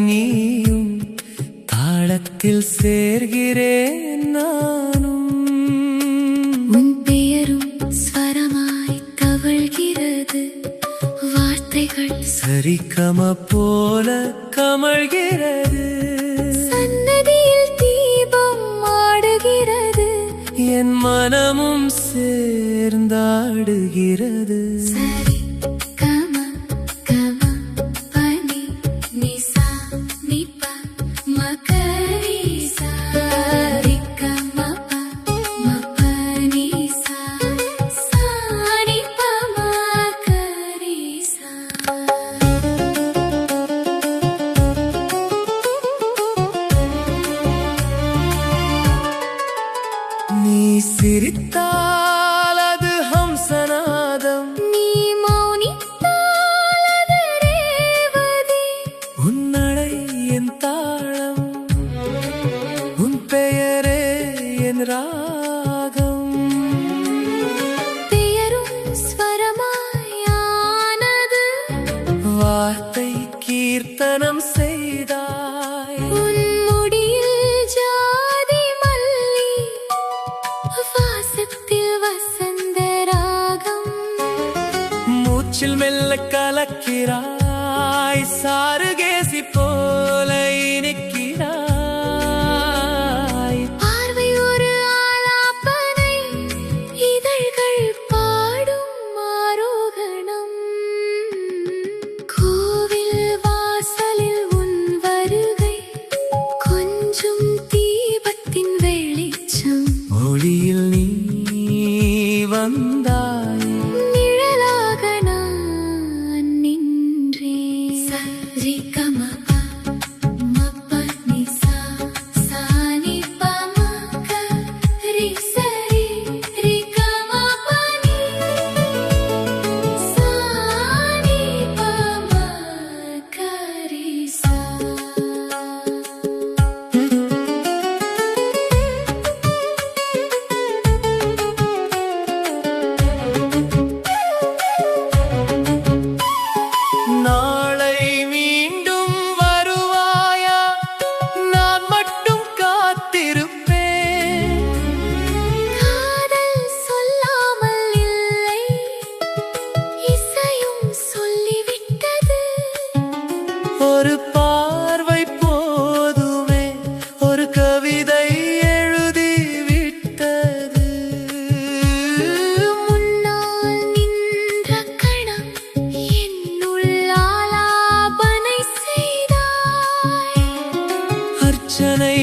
நீயும் தாளத்தில் சேர்கிறேன் நானும். உன் பெயரும் ஸ்வரமாய் தவழ்கிறது, வார்த்தைகள் சரிகம போல கமழ்கிறது. சன்னதியில் தீபம் ஆடுகிறது, என் மனமும் சேர்ந்தாடுகிறது. சரி கம கம பனி நிசா நிப மகரி சரி கம மப நிசா சாரி ப மகரி சா. நீ சிரித்தால் அது ஹம்சநாதம், நீ மௌனித்தால் அது ரேவதி. உன் நடை என் தாளம், உன் பெயரே என் ராகம். பெயரும் ஸ்வரமாயானது, வார்த்தை கீர்த்தனம் செய்தாய். உன் முடியில் ஜாதி மல்லி, வாசத்தில் வசந்த ராகம். மூச்சில் மெல்ல கலக்கிறாய், சாருகேசி போல இனிக்கிறாய். பார்வை ஒரு ஆலாபனை, இதழ்கள் பாடும் ஆரோகணம். கோவில் வாசலில் உன் வருகை, கொஞ்சம் தீபத்தின் வெளிச்சம். ஒளியில் நீ வந்தாய், நிழலாக நான் நின்றேன். சரி கம ப மப நிசா சானி ப மகரி சரி ரி கம பனி சானி ப மகரி சா. நாளை மீண்டும் வருவாயா, நான் மட்டும் காத்திருப்பேன். காதல் சொல்லாமல் இல்லை, இசையும் சொல்லிவிட்டது. ஒரு பார்வை போதுமே, ஒரு கவிதை எழுதி விட்டது. முன்னால் நின்ற கணம் என்னுள் ஆலாபனை செய்தாய். அர்ச்சனை